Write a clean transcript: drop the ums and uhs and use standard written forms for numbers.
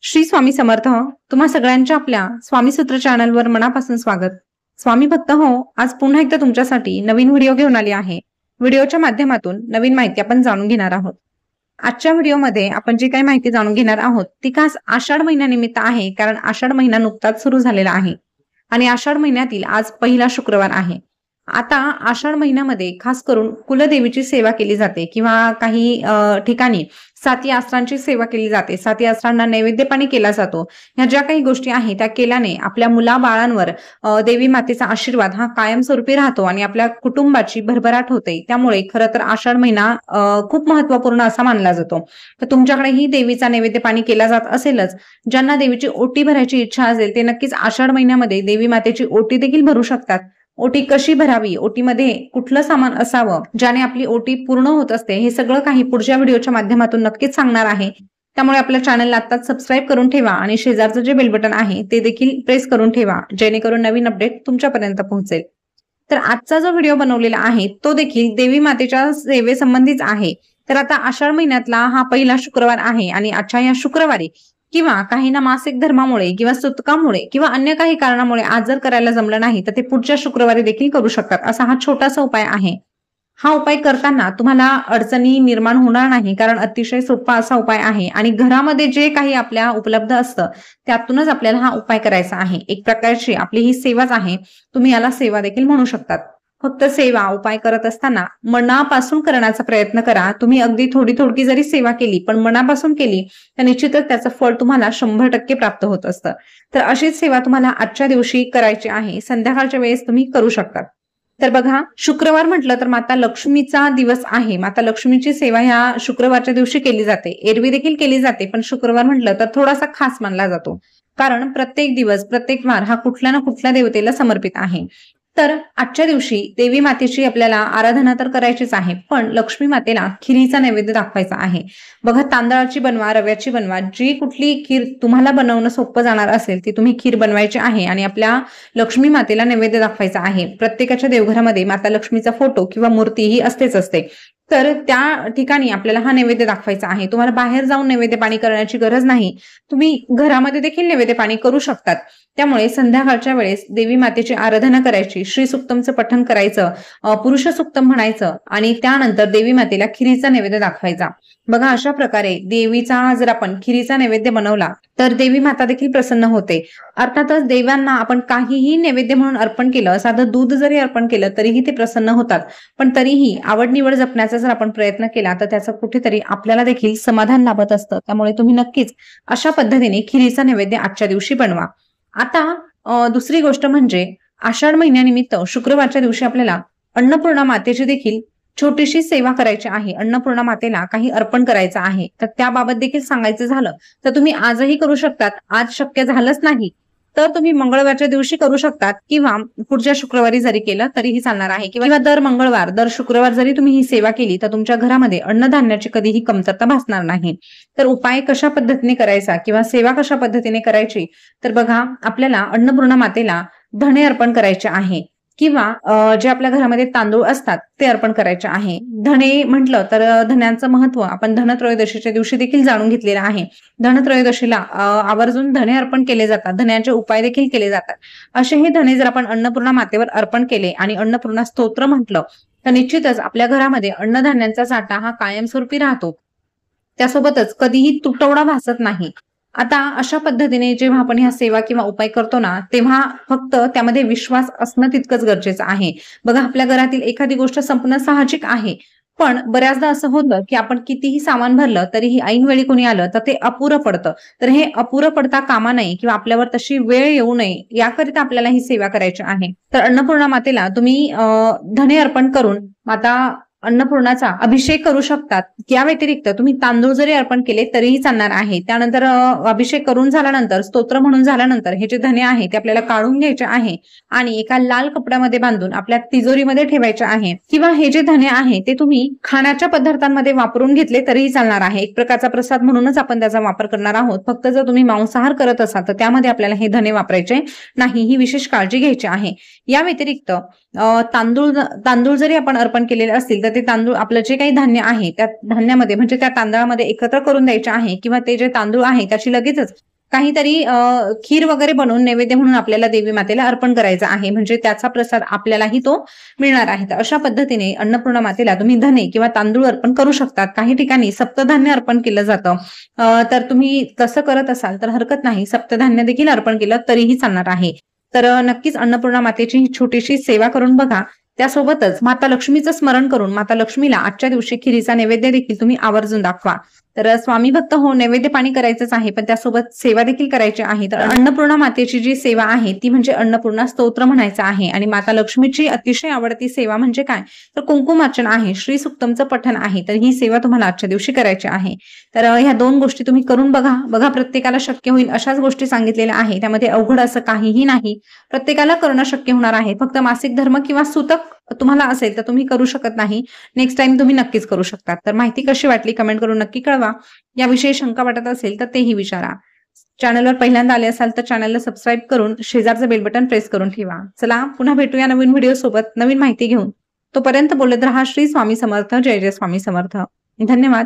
श्री स्वामी समर्थ. तुम्हा सगळ्यांच्या आपल्या स्वामी सूत्र चॅनलवर मनापासून स्वागत. स्वामी भक्त हो, आज पुन्हा एकदा तुमच्यासाठी नवीन व्हिडिओ घेऊन आली आहे. व्हिडिओच्या माध्यमातून नवीन माहिती आपण जाणून घेणार आहोत. आजच्या व्हिडिओमध्ये आपण जी काही माहिती जाणून घेणार आहोत ती खास आषाढ महिन्यानिमित्त आहे, कारण आषाढ महिना नुकताच सुरू झालेला आहे आणि आषाढ महिन्यातील आज पहिला शुक्रवार आहे. आता आषाढ महिन्यामध्ये खास करून कुलदेवीची सेवा केली जाते किंवा काही ठिकाणी साती आसरांची सेवा केली जाते. साती आसरांना नैवेद्य पाणी केला जातो. ह्या ज्या काही गोष्टी आहेत त्या केल्याने आपल्या मुलाबाळांवर देवी मातेचा आशीर्वाद हा कायमस्वरूपी राहतो आणि आपल्या कुटुंबाची भरभराट होते. त्यामुळे खरं तर आषाढ महिना खूप महत्वपूर्ण असा मानला जातो. तर तुमच्याकडेही देवीचा नैवेद्य पाणी केला जात असेलच. ज्यांना देवीची ओटी भरायची इच्छा असेल ते नक्कीच आषाढ महिन्यामध्ये देवी मातेची ओटी देखील भरू शकतात. ओटी कशी भरावी, ओटीमध्ये कुठलं सामान असावं, ज्याने आपली ओटी पूर्ण होत असते, हे सगळं काही पुढच्या व्हिडिओच्या माध्यमातून नक्कीच सांगणार आहे. त्यामुळे आपल्या चॅनलला आताच सबस्क्राईब करून ठेवा आणि शेजारचं जे बेल बटन आहे ते देखील प्रेस करून ठेवा, जेणेकरून नवीन अपडेट तुमच्यापर्यंत पोहोचेल. तर आजचा जो व्हिडिओ बनवलेला आहे तो देखील देवी मातेच्या सेवेसंबंधीच आहे. तर आता आषाढ महिन्यातला हा पहिला शुक्रवार आहे आणि आजच्या या शुक्रवारी किंवा काहींना मासिक धर्मामुळे किंवा सुतकामुळे किंवा अन्य काही कारणामुळे आज जर करायला जमलं नाही तर ते पुढच्या शुक्रवारी देखील करू शकतात. असा हा छोटासा उपाय आहे. हा उपाय करताना तुम्हाला अडचणी निर्माण होणार नाही, कारण अतिशय सोपा असा उपाय आहे आणि घरामध्ये जे काही आपल्या उपलब्ध असतं त्यातूनच आपल्याला हा उपाय करायचा आहे. एक प्रकारची आपली ही सेवाच आहे. तुम्ही याला सेवा देखील म्हणू शकतात. फक्त सेवा उपाय करत असताना मनापासून करण्याचा प्रयत्न करा. तुम्ही अगदी थोडी जरी सेवा केली पण मनापासून केली तर निश्चितच त्याचं फळ तुम्हाला 100% प्राप्त होत असतं. तर अशीच सेवा तुम्हाला आजच्या दिवशी करायची आहे. संध्याकाळच्या वेळेस तुम्ही करू शकता. तर बघा, शुक्रवार म्हटलं तर माता लक्ष्मीचा दिवस आहे. माता लक्ष्मीची सेवा ह्या शुक्रवारच्या दिवशी केली जाते. एरवी देखील केली जाते, पण शुक्रवार म्हटलं तर थोडासा खास मानला जातो, कारण प्रत्येक दिवस प्रत्येक वार हा कुठल्या ना कुठल्या देवतेला समर्पित आहे. तर आजच्या दिवशी देवी मातेची आपल्याला आराधना तर करायचीच आहे, पण लक्ष्मी मातेला खिरीचा नैवेद्य दाखवायचा आहे. बघा, तांदळाची बनवा, रव्याची बनवा, जी कुठली खीर तुम्हाला बनवणं सोपं जाणार असेल ती तुम्ही खीर बनवायची आहे आणि आपल्या लक्ष्मी मातेला नैवेद्य दाखवायचा आहे. प्रत्येकाच्या देवघरामध्ये माता लक्ष्मीचा फोटो किंवा मूर्ती ही असतेच असते. तर त्या ठिकाणी आपल्याला हा नैवेद्य दाखवायचा आहे. तुम्हाला बाहेर जाऊन नैवेद्य पाणी करण्याची गरज नाही. तुम्ही घरामध्ये देखील नैवेद्य पाणी करू शकतात. त्यामुळे संध्याकाळच्या वेळेस देवी मातेची आराधना करायची, श्री सुक्तमचं पठण करायचं, पुरुष सुक्तम म्हणायचं आणि त्यानंतर देवी मातेला खिरीचा नैवेद्य दाखवायचा. बघा, अशा प्रकारे देवीचा जर आपण खिरीचा नैवेद्य बनवला तर देवी माता देखील प्रसन्न होते. अर्थातच देवांना आपण काहीही नैवेद्य म्हणून अर्पण केलं, साधं दूध जरी अर्पण केलं तरीही ते प्रसन्न होतात. पण तरीही आवड निवड जपण्याचा जर आपण प्रयत्न केला तर त्याचं कुठेतरी आपल्याला देखील समाधान लाभत असतं. त्यामुळे तुम्ही नक्कीच अशा पद्धतीने खिरीचा नैवेद्य आजच्या दिवशी बनवा. आता दुसरी गोष्ट म्हणजे आषाढ महिन्यानिमित्त शुक्रवारच्या दिवशी आपल्याला अन्नपूर्णा मातेची देखील छोटीशी सेवा करायची आहे. अन्नपूर्णा मातेला काही अर्पण करायचं आहे. तर त्याबाबत देखील सांगायचं झालं तर तुम्ही आजही करू शकतात. आज शक्य झालंच नाही तर तुम्ही मंगळवारच्या दिवशी करू शकतात किंवा पुढच्या शुक्रवारी जरी केलं तरीही चालणार आहे, किंवा दर मंगळवार दर शुक्रवार जरी तुम्ही ही सेवा केली तर तुमच्या घरामध्ये अन्नधान्याची कधीही कमतरता भासणार नाही. तर उपाय कशा पद्धतीने करायचा किंवा सेवा कशा पद्धतीने करायची, तर बघा, आपल्याला अन्नपूर्णा मातेला धणे अर्पण करायचे आहे किंवा जे आपल्या घरामध्ये तांदूळ असतात ते अर्पण करायचे आहे. धणे म्हटलं तर धन्यांचं महत्व आपण धनत्रयोदशीच्या दिवशी देखील जाणून घेतलेलं आहे. धनत्रयोदशीला आवर्जून धणे अर्पण केले जातात. धन्यांचे उपाय देखील केले जातात. असे हे धणे जर आपण अन्नपूर्णा मातेवर अर्पण केले आणि अन्नपूर्णा स्तोत्र म्हटलं तर निश्चितच आपल्या घरामध्ये अन्नधान्यांचा साठा हा कायमस्वरूपी राहतो. त्यासोबतच कधीही तुटवडा भासत नाही. आता अशा पद्धतीने जेव्हा आपण ह्या सेवा किंवा उपाय करतो ना, तेव्हा फक्त त्यामध्ये विश्वास असणं तितकंच गरजेचं आहे. बघा, आपल्या घरातील एखादी गोष्ट संपणं साहजिक आहे, पण बऱ्याचदा असं होतं की आपण कितीही सामान भरलं तरीही ऐन वेळी कोणी आलं तर ते अपुरं पडतं. तर हे अपुरं पडता कामा नये किंवा आपल्यावर तशी वेळ येऊ नये याकरिता आपल्याला ही सेवा करायची आहे. तर अन्नपूर्णा मातेला तुम्ही धने अर्पण करून माता अन्नपूर्णाचा अभिषेक करू शकतात. या व्यतिरिक्त तुम्ही तांदूळ जरी अर्पण केले तरीही चालणार आहे. त्यानंतर अभिषेक करून झाल्यानंतर, स्तोत्र म्हणून झाल्यानंतर हे जे धने आहे ते आपल्याला काढून घ्यायचे आहे आणि एका लाल कपड्यामध्ये बांधून आपल्या तिजोरीमध्ये ठेवायचे आहे. किंवा हे जे धने आहे ते तुम्ही खाण्याच्या पदार्थांमध्ये वापरून घेतले तरीही चालणार आहे. एक प्रकारचा प्रसाद म्हणूनच आपण त्याचा वापर करणार आहोत. फक्त जर तुम्ही मांसाहार करत असाल तर त्यामध्ये हे धने वापरायचे नाही, ही विशेष काळजी घ्यायची आहे. या व्यतिरिक्त तांदूळ जरी आपण अर्पण केलेले असतील तर ते तांदूळ आपलं जे काही धान्य आहे त्या धान्यामध्ये म्हणजे त्या तांदळामध्ये एकत्र करून द्यायचे आहे, किंवा ते जे तांदूळ आहे त्याची लगेचच काहीतरी खीर वगैरे बनवून नैवेद्य म्हणून आपल्याला देवी मातेला अर्पण करायचा आहे, म्हणजे त्याचा प्रसाद आपल्यालाही तो मिळणार आहे. तर अशा पद्धतीने अन्नपूर्णा मातेला तुम्ही धने किंवा तांदूळ अर्पण करू शकतात. काही ठिकाणी सप्तधान्य अर्पण केलं जातं. तर तुम्ही तसं करत असाल तर हरकत नाही. सप्तधान्य देखील अर्पण केलं तरीही चालणार आहे. तर नक्कीच अन्नपूर्णा मातेची ही छोटीशी सेवा करून बघा. त्यासोबतच माता लक्ष्मीचं स्मरण करून माता लक्ष्मीला आजच्या दिवशी खिरीचा नैवेद्य देखील तुम्ही आवर्जून दाखवा. तर स्वामी भक्त हो, नैवेद्य पाणी करायचंच आहे, पण त्यासोबत सेवा देखील करायची आहे. तर अन्नपूर्णा मातेची जी सेवा आहे ती म्हणजे अन्नपूर्णा स्तोत्र म्हणायचं आहे. आणि माता लक्ष्मीची अतिशय आवडती सेवा म्हणजे काय, तर कुंकुमार्चन आहे, श्री सुक्तमचं पठण आहे. तर ही सेवा तुम्हाला आजच्या दिवशी करायची आहे. तर ह्या 2 गोष्टी तुम्ही करून बघा. प्रत्येकाला शक्य होईल अशाच गोष्टी सांगितलेल्या आहे. त्यामध्ये अवघड असं काहीही नाही. प्रत्येकाला करणं शक्य होणार आहे. फक्त मासिक धर्म किंवा सुतक तुम्हाला असेल तर तुम्ही करू शकत नाही. नेक्स्ट टाइम तुम्ही नक्कीच करू शकता. तर माहिती कशी वाटली कमेंट करून नक्की कळवा. याविषयी शंका वाटत असेल तर तेही विचारा. चॅनलवर पहिल्यांदा आले असाल तर चॅनलला सबस्क्राईब करून शेजारचं बेल बटन प्रेस करून ठेवा. चला पुन्हा भेटूया नवीन व्हिडिओ सोबत नवीन माहिती घेऊन. तोपर्यंत बोलत रहा. श्री स्वामी समर्थ. जय जय स्वामी समर्थ. धन्यवाद.